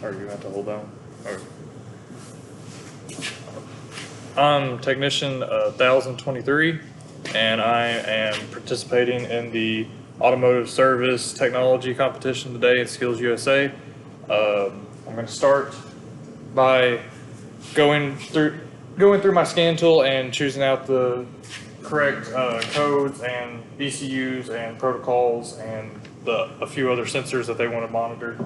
Or you have to hold down? Okay. I'm technician 1023, and I am participating in the automotive service technology competition today at SkillsUSA. I'm going to start by going through my scan tool and choosing out the correct codes and ECUs and protocols and a few other sensors that they want to monitor.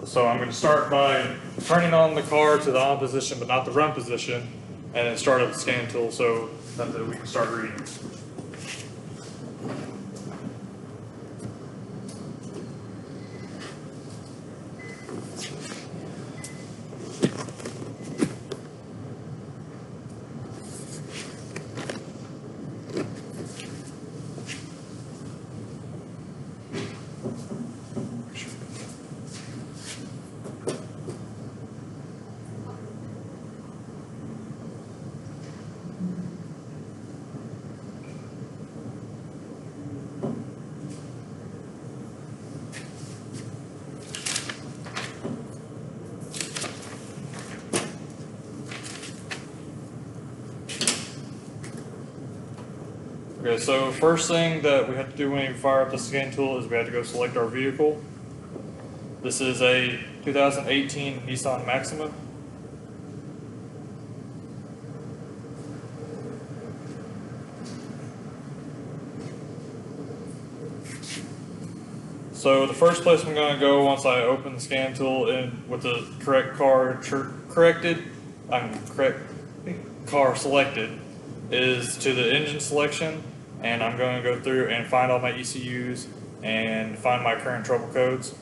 So I'm going to start by turning on the car to the on position, but not the run position, and then start up the scan tool so that we can start reading. Okay, so first thing that we have to do when we fire up the scan tool is we have to go select our vehicle. This is a 2018 Nissan Maxima. So the first place I'm going to go once I open the scan tool and with the correct car selected is to the engine selection, and I'm going to go through and find all my ECUs and find my current trouble codes.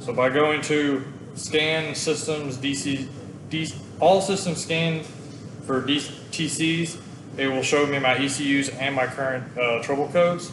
So by going to scan systems, all systems scan for DTCs, it will show me my ECUs and my current trouble codes.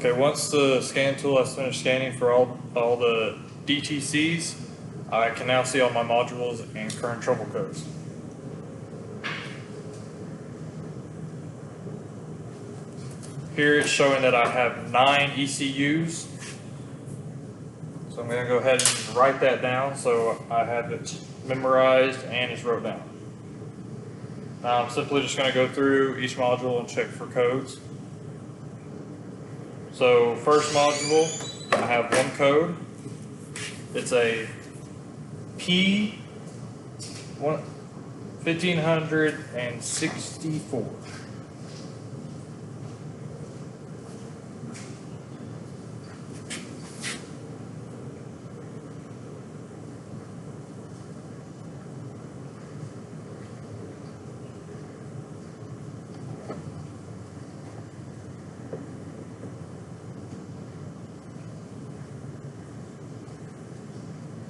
Okay, once the scan tool has finished scanning for all the DTCs, I can now see all my modules and current trouble codes. Here it's showing that I have 9 ECUs. So I'm going to go ahead and write that down so I have it memorized and it's wrote down. Now I'm simply just going to go through each module and check for codes. So first module, I have one code. It's a P1564.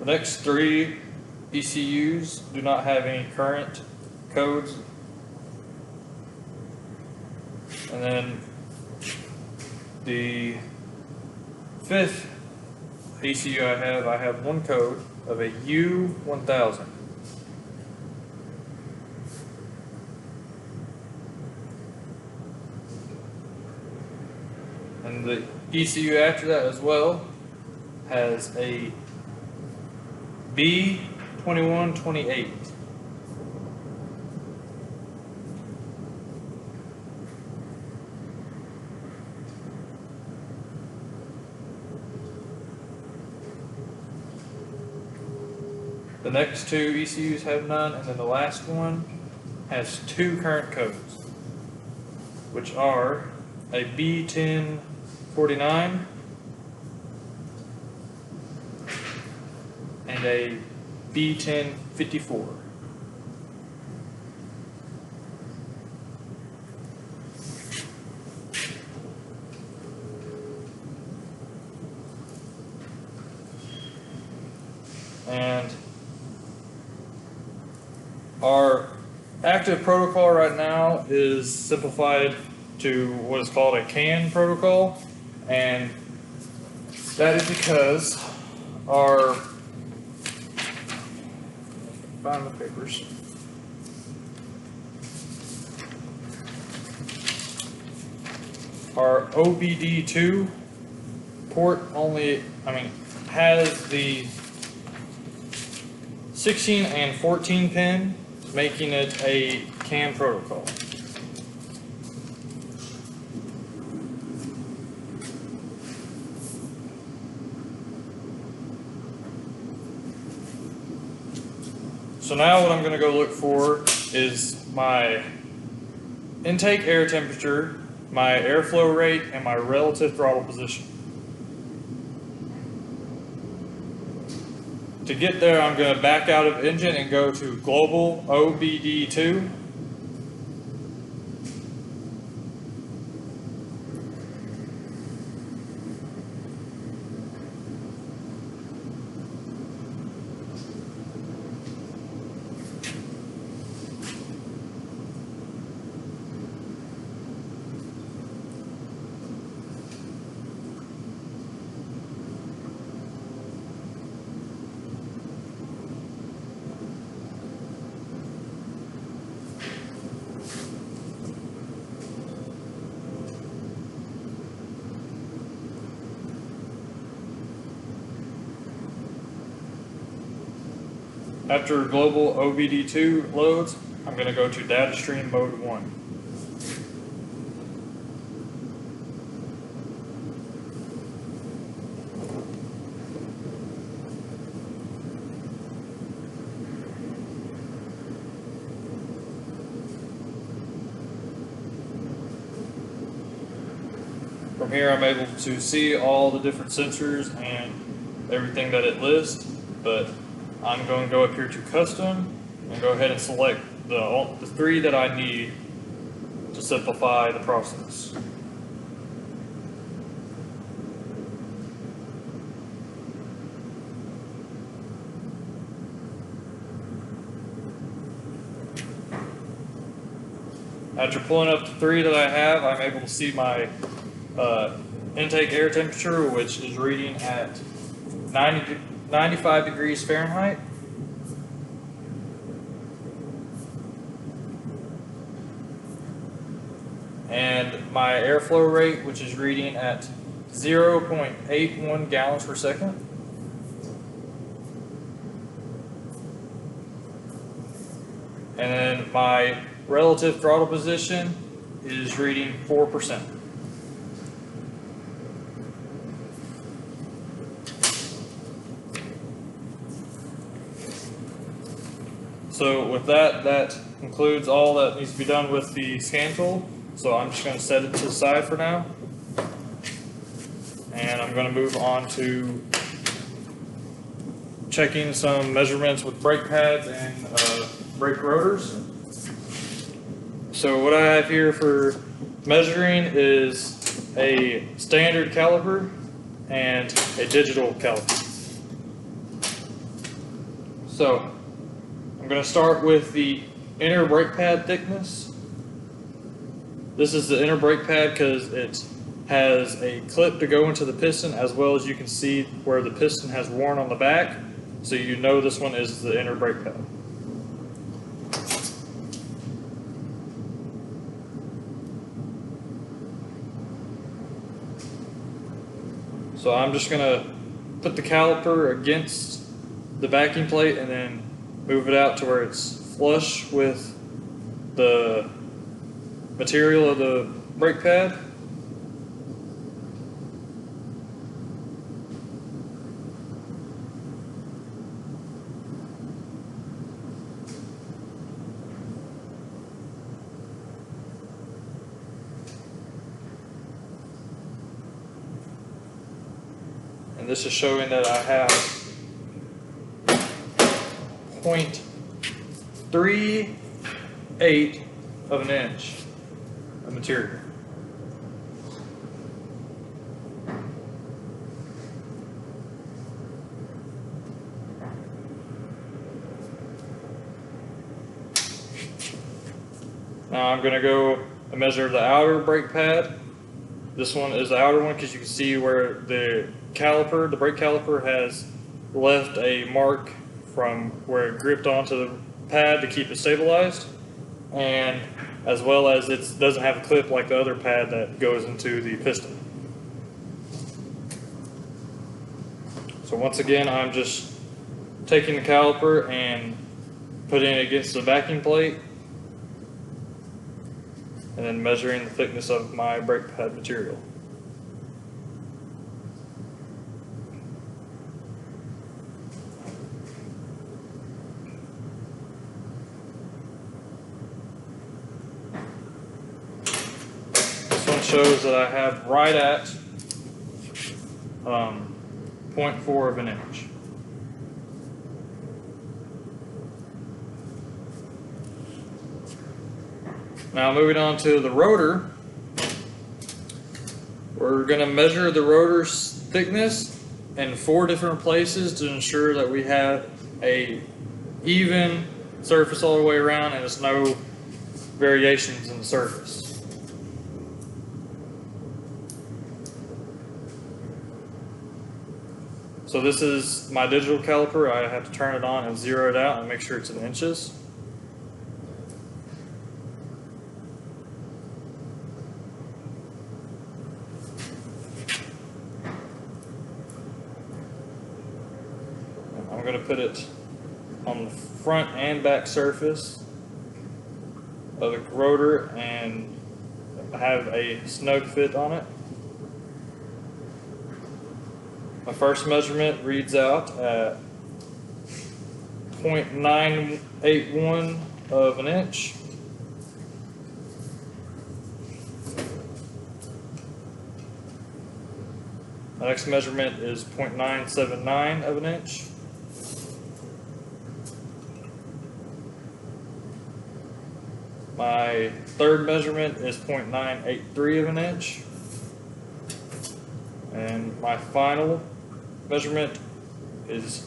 The next three ECUs do not have any current codes. And then the fifth ECU I have one code of a U1000. And the ECU after that as well has a B2128. The next two ECUs have none, and then the last one has two current codes, which are a B1049 and a B1054. And our active protocol right now is simplified to what is called a CAN protocol, and that is because our find the papers. Our OBD2 port has the 16 and 14 pin, making it a CAN protocol. So now what I'm going to go look for is my intake air temperature, my airflow rate, and my relative throttle position. To get there, I'm going to back out of engine and go to global OBD2. After global OBD2 loads, I'm going to go to data stream mode 1. From here, I'm able to see all the different sensors and everything that it lists, but I'm going to go up here to custom and go ahead and select the three that I need to simplify the process. After pulling up the three that I have, I'm able to see my intake air temperature, which is reading at 95 degrees Fahrenheit. And my airflow rate, which is reading at 0.81 gallons per second. And then my relative throttle position is reading 4%. So with that, that concludes all that needs to be done with the scan tool. So I'm just going to set it to the side for now. And I'm going to move on to checking some measurements with brake pads and brake rotors. So what I have here for measuring is a standard caliper and a digital caliper. So I'm going to start with the inner brake pad thickness. This is the inner brake pad because it has a clip to go into the piston, as well as you can see where the piston has worn on the back, so you know this one is the inner brake pad. So I'm just going to put the caliper against the backing plate and then move it out to where it's flush with the material of the brake pad. And this is showing that I have 0.38 of an inch of material. Now I'm going to go and measure the outer brake pad. This one is the outer one because you can see where the caliper, the brake caliper, has left a mark from where it gripped onto the pad to keep it stabilized, and as well as it doesn't have a clip like the other pad that goes into the piston. So once again, I'm just taking the caliper and putting it against the backing plate and then measuring the thickness of my brake pad material. This one shows that I have right at 0.4 of an inch. Now moving on to the rotor, we're going to measure the rotor's thickness in 4 different places to ensure that we have a even surface all the way around and there's no variations in the surface. So this is my digital caliper. I have to turn it on and zero it out and make sure it's in inches. I'm going to put it on the front and back surface of the rotor and have a snug fit on it. My first measurement reads out at 0.981 of an inch. My next measurement is 0.979 of an inch. My third measurement is 0.983 of an inch. And my final measurement is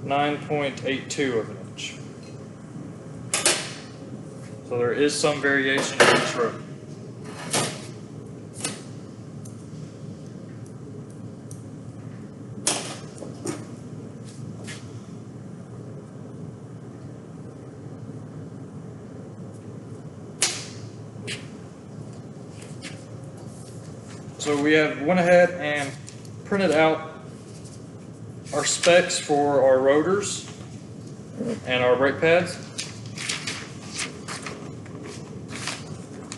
9.82 of an inch. So there is some variation in this rotor. So we have went ahead and printed out our specs for our rotors and our brake pads.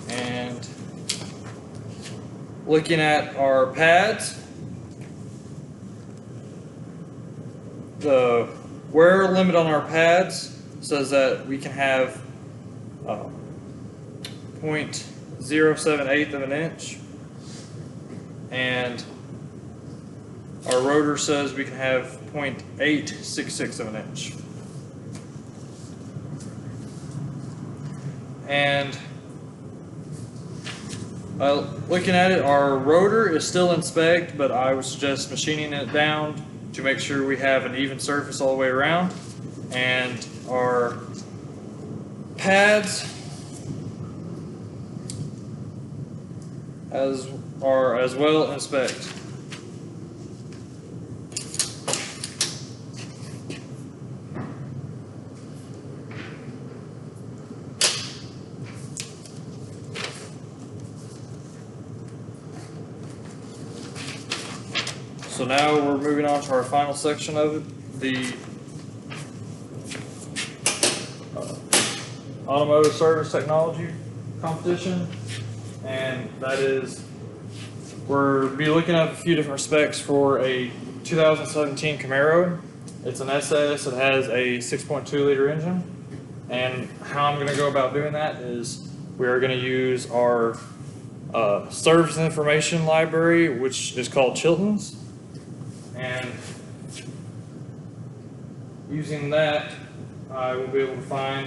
And looking at our pads, the wear limit on our pads says that we can have 0.078 of an inch. And our rotor says we can have 0.866 of an inch. And looking at it, our rotor is still in spec, but I would suggest machining it down to make sure we have an even surface all the way around. and our pads are as well in specs. So now we're moving on to our final section of it, the Automotive Service Technology competition, and that is we'll be looking at a few different specs for a 2017 Camaro. It's an SS. It has a 6.2 liter engine, and how I'm going to go about doing that is we are going to use our service information library, which is called Chilton's. And using that, I will be able to find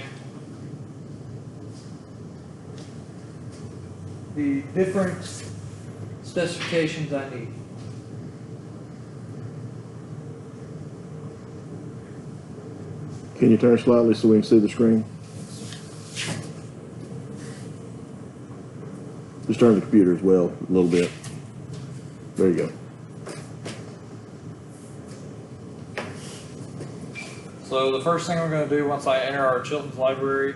the different specifications I need. Can you turn slightly so we can see the screen? Just turn the computer as well a little bit. There you go. So the first thing I'm going to do once I enter our Chilton's library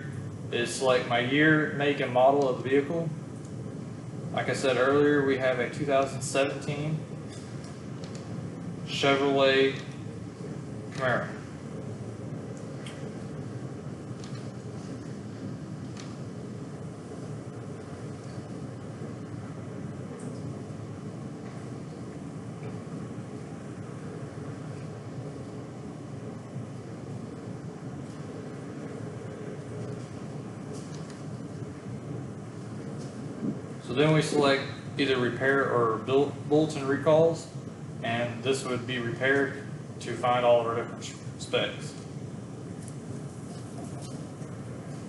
is select my year, make, and model of the vehicle. Like I said earlier, we have a 2017 Chevrolet Camaro. So then we select either repair or bulletin recalls, and this would be repaired to find all of our different specs.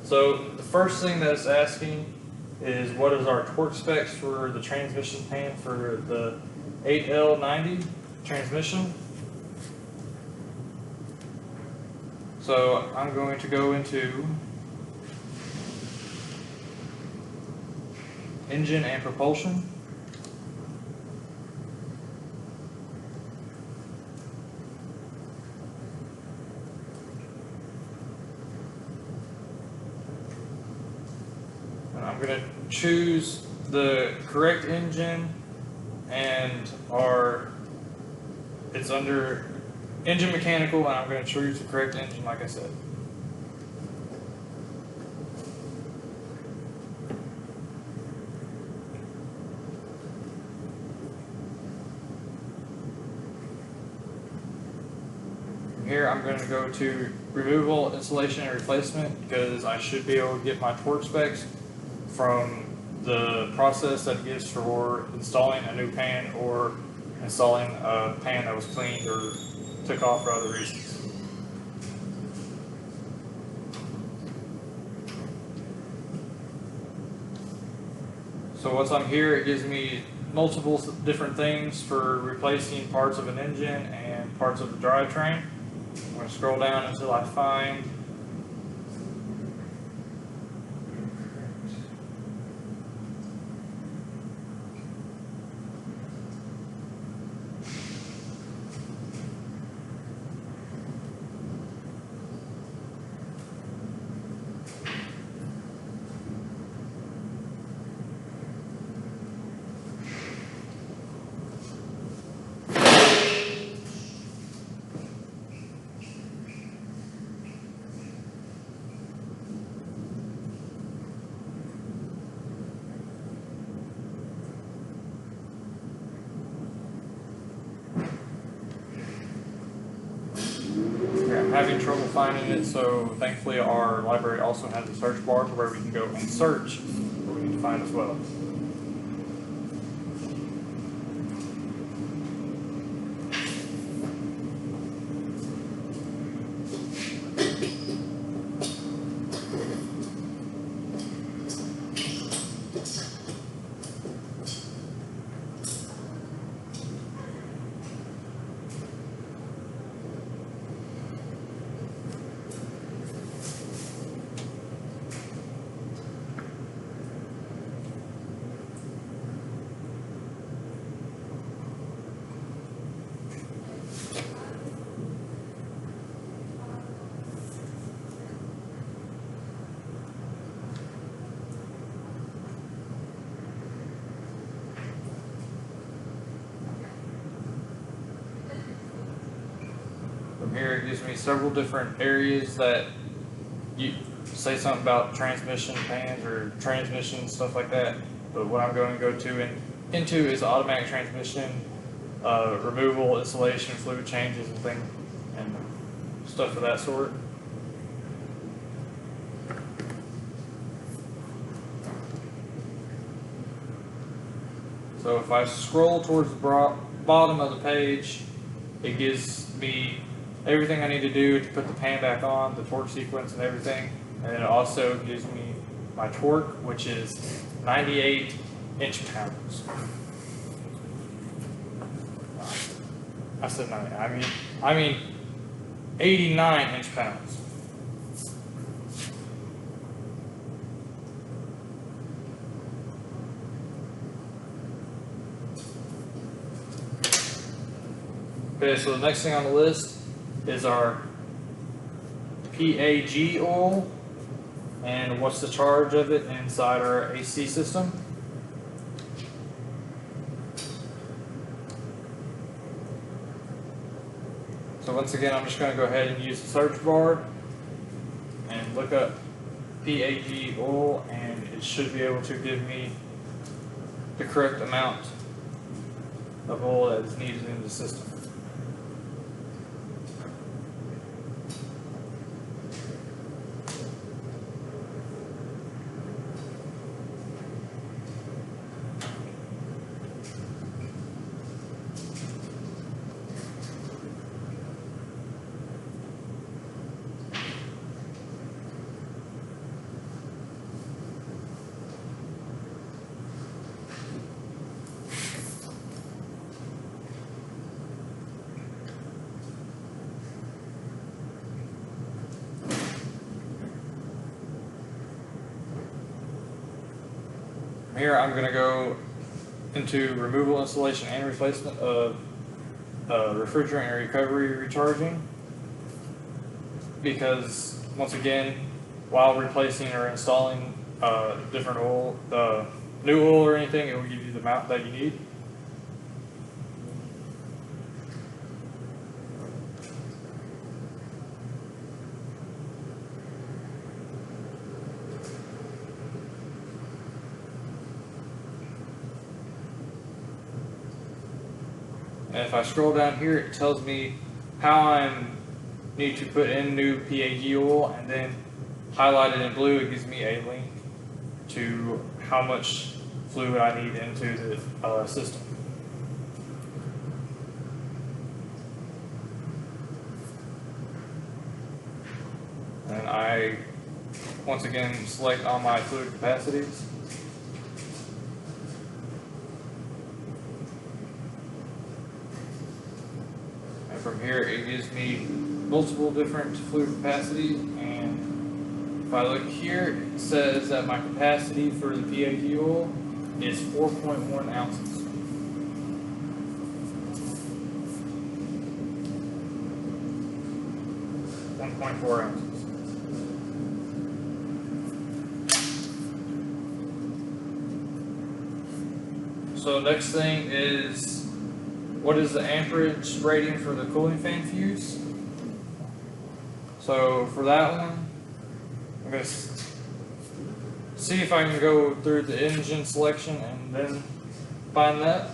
So the first thing that it's asking is what is our torque specs for the transmission pan for the 8L90 transmission. So I'm going to go into engine and propulsion. And I'm going to choose the correct engine, and it's under engine mechanical, and I'm going to choose the correct engine like I said. Here I'm going to go to removal, installation, and replacement because I should be able to get my torque specs from the process that it gives for installing a new pan or installing a pan that was cleaned or took off for other reasons. So once I'm here, it gives me multiple different things for replacing parts of an engine and parts of the drivetrain. I'm going to scroll down until I find I'm having trouble finding it, so thankfully our library also has a search bar where we can go and search what we need to find as well. From here, it gives me several different areas that you say something about transmission pans or transmission stuff like that. But what I'm going to go into is automatic transmission, removal, installation, fluid changes, and things and stuff of that sort. So if I scroll towards the bottom of the page, it gives me everything I need to do to put the pan back on, the torque sequence and everything. And it also gives me my torque, which is 98 inch-pounds. I said 90, I mean 89 inch-pounds. Okay, so the next thing on the list is our PAG oil and what's the charge of it inside our AC system. So once again, I'm just going to go ahead and use the search bar and look up PAG oil, and it should be able to give me the correct amount of oil that is needed in the system. Here I'm going to go into removal, installation, and replacement of refrigerant and recovery recharging, because once again, while replacing or installing different oil, new oil or anything, it will give you the amount that you need. And if I scroll down here, it tells me how I need to put in new PAG oil, and then highlighted in blue, it gives me a link to how much fluid I need into the system. And I, once again, select all my fluid capacities. From here, it gives me multiple different fluid capacities, and if I look here, it says that my capacity for the PAG oil is 4.1 ounces. .4 ounces. So next thing is, what is the amperage rating for the cooling fan fuse? So for that one, I'm going to see if I can go through the engine selection and then find that.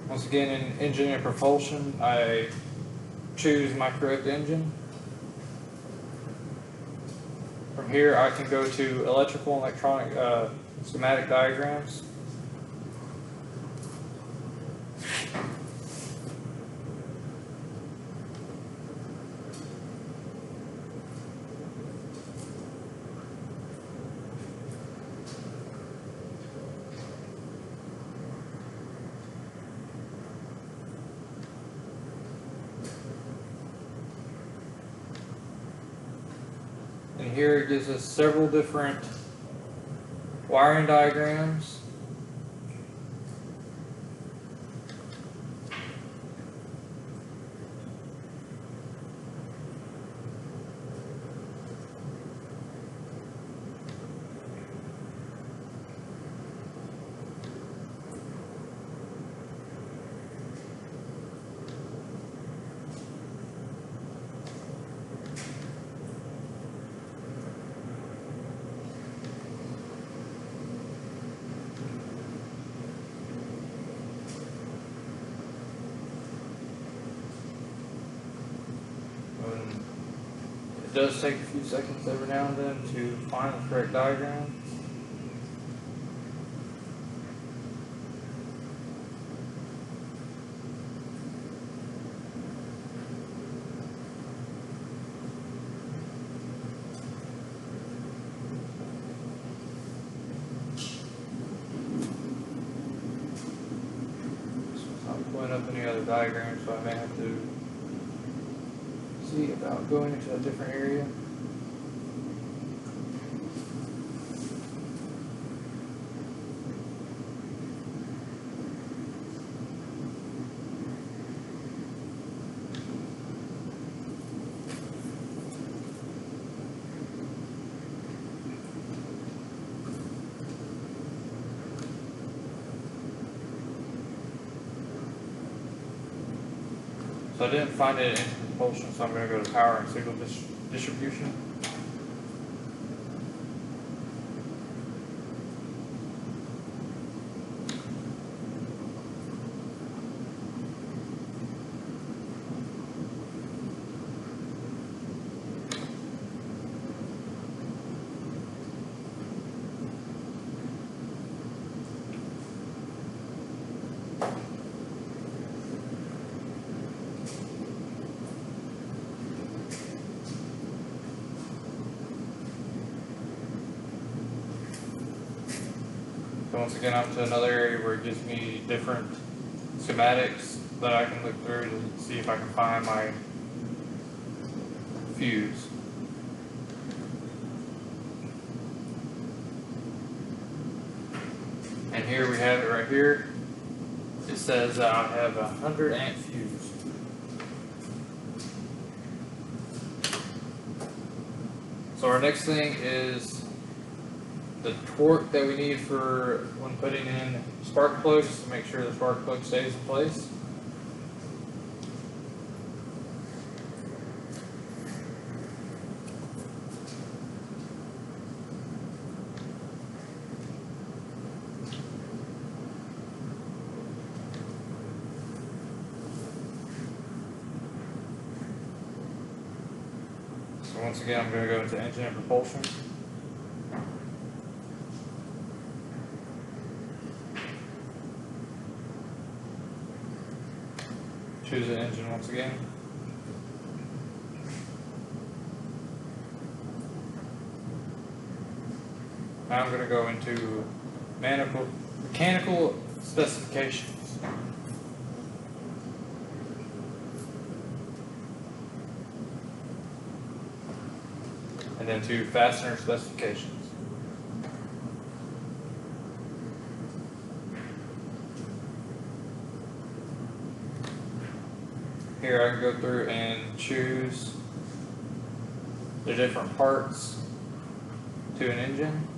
Once again, in engine and propulsion, I choose my correct engine. From here, I can go to electrical and electronic schematic diagrams. And here it gives us several different wiring diagrams. It does take a few seconds every now and then to find the correct diagram. Not pulling up any other diagrams, so I may have to see about going into a different area. So I didn't find it in propulsion, so I'm going to go to power and signal distribution. So once again, I'm to another area where it gives me different schematics that I can look through to see if I can find my fuse. And here we have it right here. It says I have a 100 amp fuse. So our next thing is the torque that we need for when putting in spark plugs to make sure the spark plug stays in place. So once again, I'm going to go into engine and propulsion. Choose the engine once again. Now I'm going to go into mechanical specifications. And then to fastener specifications. Here I can go through and choose the different parts to an engine.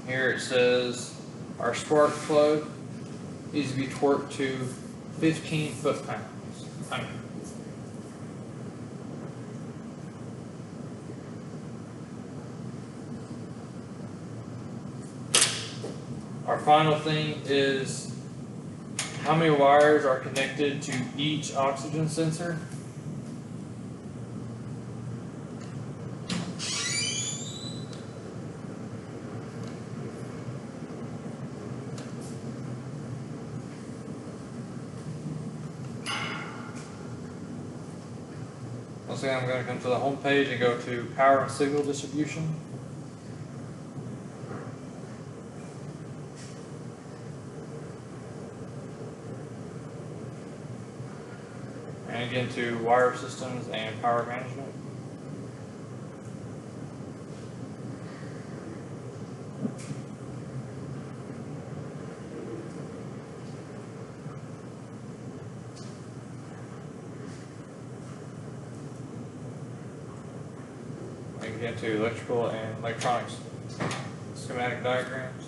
Here it says our spark plug needs to be torqued to 15 foot-pounds. Our final thing is how many wires are connected to each oxygen sensor. Once again, I'm going to come to the home page and go to power and signal distribution. And again to wire systems and power management. And get to electrical and electronics schematic diagrams.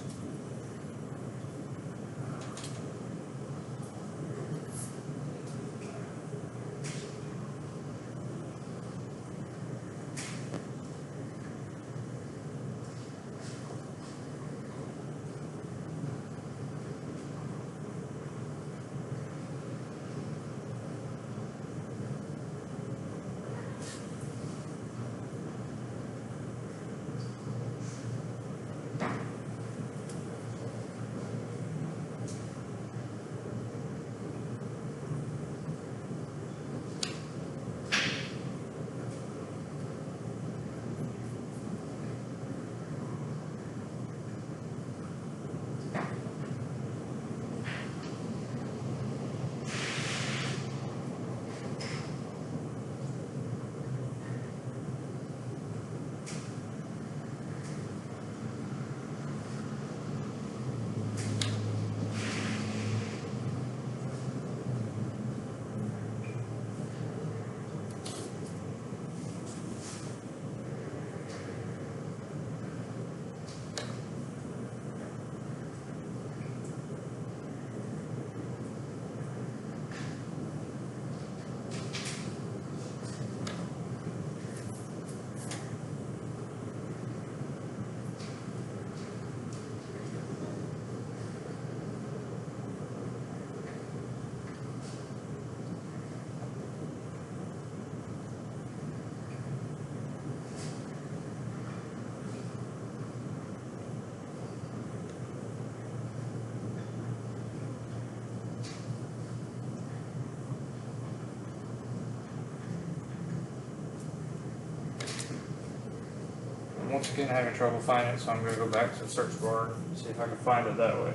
once again having trouble finding it, so I'm going to go back to the search bar and see if I can find it that way.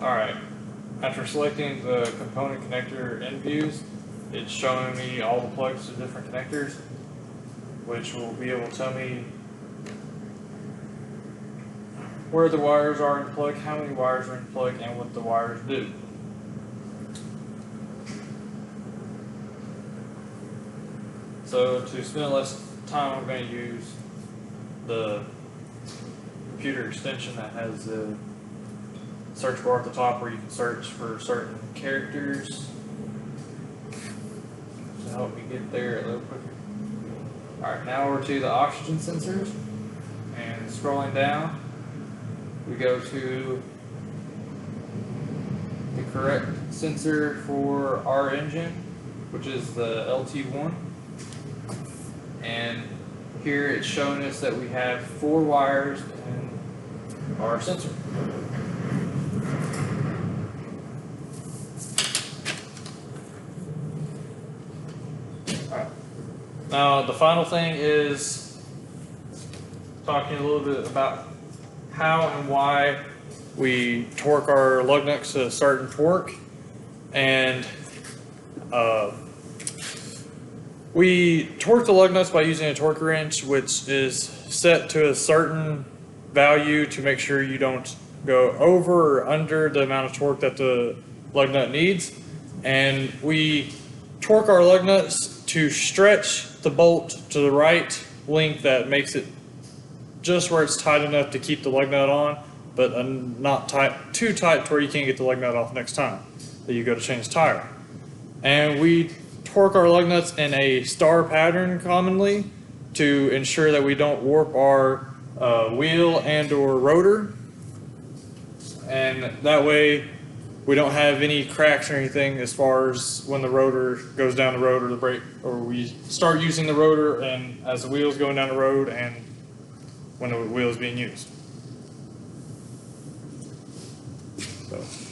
Alright, after selecting the component connector end views, it's showing me all the plugs to different connectors, which will be able to tell me where the wires are in plug, how many wires are in plug, and what the wires do. So to spend less time, I'm going to use the computer extension that has the search bar at the top where you can search for certain characters to help me get there a little quicker. Alright, now we're to the oxygen sensors, and scrolling down we go to the correct sensor for our engine, which is the LT1, and here it's showing us that we have 4 wires in our sensor. Now, the final thing is talking a little bit about how and why we torque our lug nuts to a certain torque. And we torque the lug nuts by using a torque wrench, which is set to a certain value to make sure you don't go over or under the amount of torque that the lug nut needs. And we torque our lug nuts to stretch the bolt to the right length that makes it just where it's tight enough to keep the lug nut on, but not too tight to where you can't get the lug nut off next time that you go to change the tire. And we torque our lug nuts in a star pattern commonly to ensure that we don't warp our wheel and or rotor, and that way we don't have any cracks or anything as far as when the rotor goes down the road, or the brake, or we start using the rotor and as the wheel's going down the road and when the wheel is being used. So.